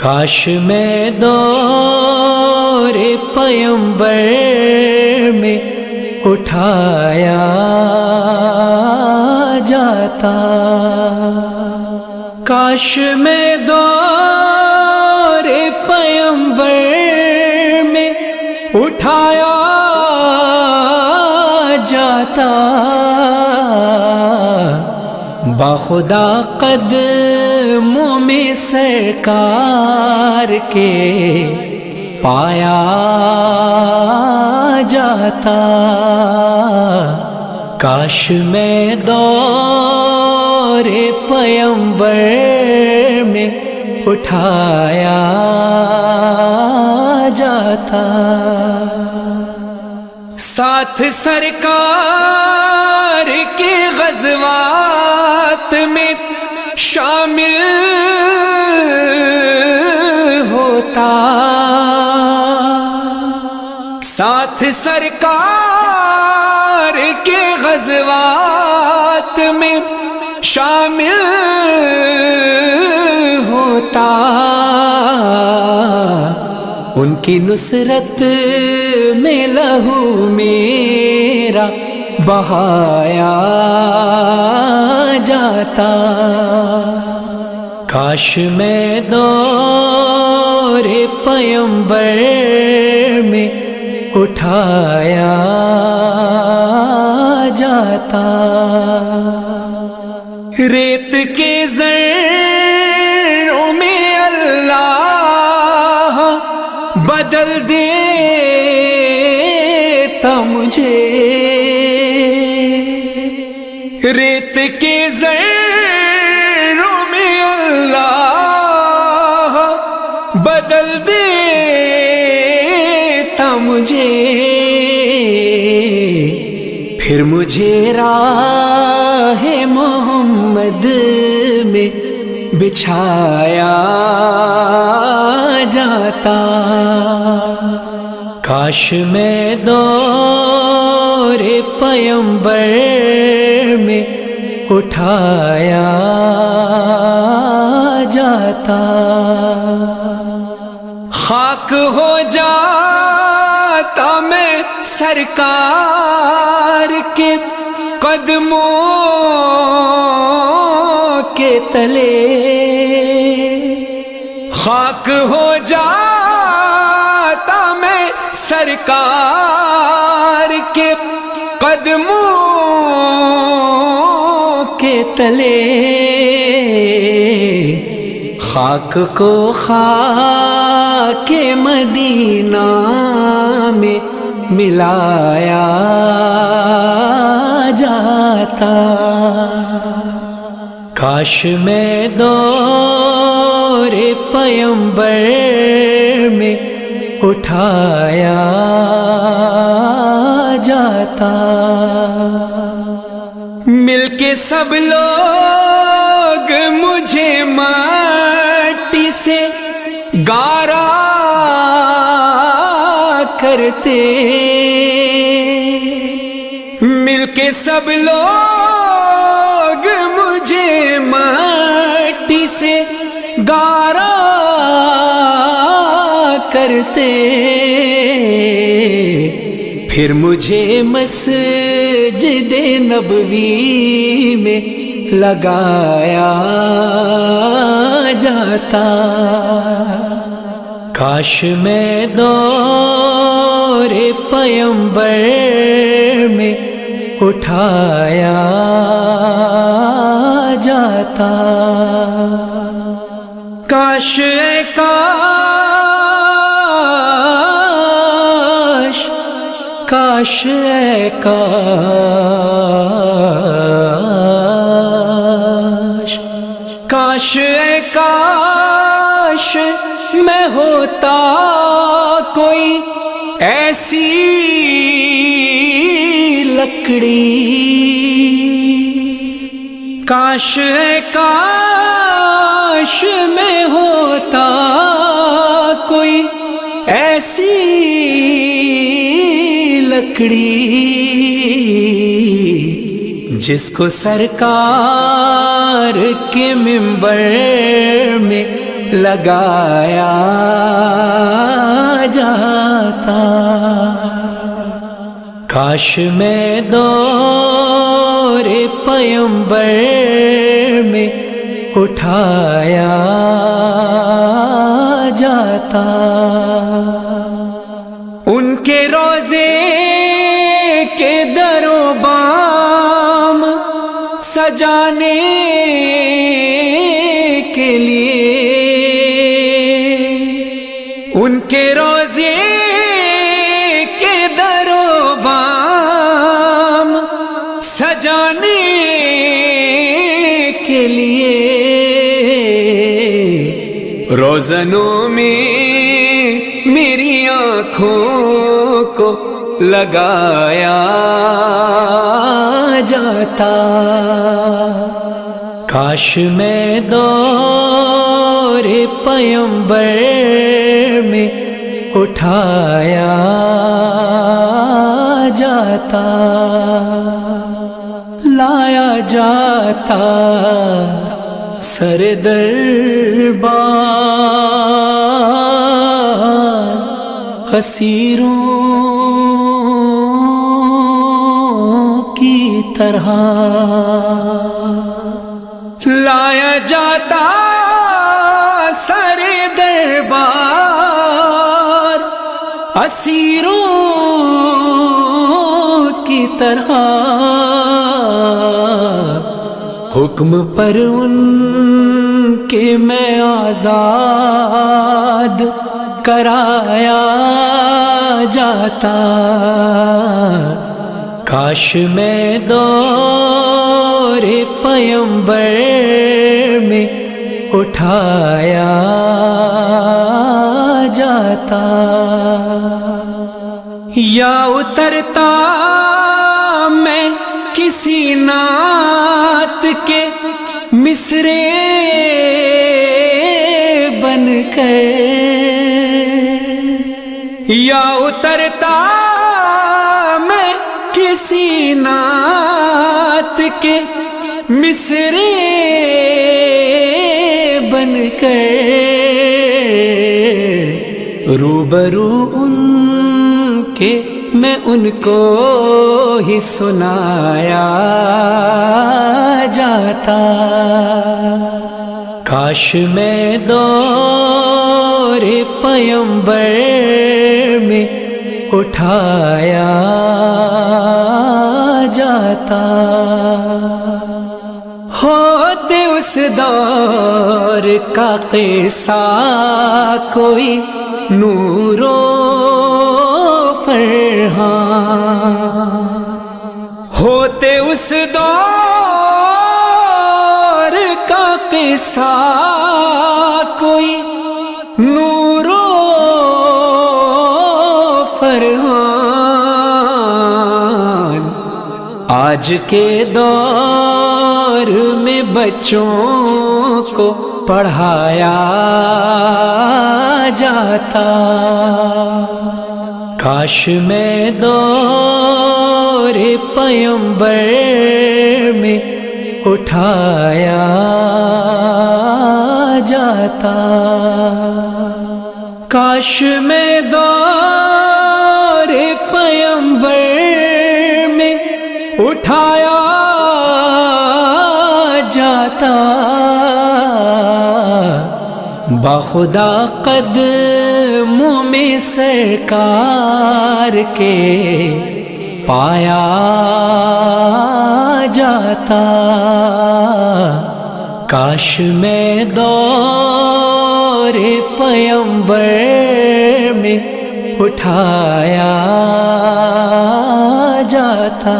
کاش میں دور پیمبر میں اٹھایا جاتا، کاش میں دور پیمبر میں اٹھایا جاتا، باخدا قدموں میں سرکار کے پایا جاتا، کاش میں دور پیمبر میں اٹھایا جاتا، ساتھ سرکار کے غزوات میں شامل ہوتا، ساتھ سرکار کے غزوات میں شامل ہوتا، ان کی نصرت میں لہو میرا بہایا جاتا، کاش میں دور پیمبر میں اٹھایا جاتا، ریت کے ذروں میں اللہ بدل دیتا مجھے، ریت کے ذروں میں اللہ بدل دیتا مجھے، پھر مجھے راہ محمد میں بچھایا جاتا، کاش میں دور پیمبر میں اٹھایا جاتا، خاک ہو جاتا میں سرکار کے قدموں کے تلے، خاک ہو جاتا میں سرکار کے قدموں کے تلے، خاک کو خاک مدینہ میں ملایا جاتا، کاش میں دور پیمبر میں اٹھایا جاتا، مل کے سب لوگ مجھے مٹی سے گارا کرتے، مل کے سب لوگ مجھے مٹی سے گارا کرتے، پھر مجھے مسجد نبوی میں لگایا جاتا، کاش میں دور پیمبر میں اٹھایا جاتا، کاش کاش کاش کاش کاش میں ہوتا کوئی ایسی لکڑی، کاش کاش میں ہوتا کوئی ایسی لکڑی جس کو سرکار کے منبر میں لگایا جاتا، کاش میں دور پیمبر میں اٹھایا جاتا، ان کے روزے کے در و بام سجانے کے لیے، ان کے روزے کے در و بام سجانے کے لیے، روزنوں میں میری آنکھوں کو لگایا جاتا، کاش میں دور پیمبر میں اٹھایا جاتا، لایا جاتا سر دربار اسیروں کی طرح، لایا جاتا سر دربار اسیروں کی طرح، حکم پر ان کے میں آزاد کرایا جاتا، کاش میں دور پیمبر میں اٹھایا جاتا، یا اترتا میں کسی نعت کے مصرے بن کر، یا اترتا میں کسی نعت کے مصرے بن کر، روبرو ان کے میں ان کو ہی سنایا جاتا، کاش میں دور پیمبر میں اٹھایا جاتا، ہوتے اس دور کا قصہ کوئی نور و فرحان، ہوتے اس دور کا قصہ کوئی نور و فرحان، آج کے دور میں بچوں کو پڑھایا جاتا، کاش میں دور پیمبر میں اٹھایا جاتا، کاش میں دور پیمبر میں اٹھایا جاتا، باخدا قدموں میں سرکار کے پایا جاتا، کاش میں دور پیمبر میں اٹھایا جاتا۔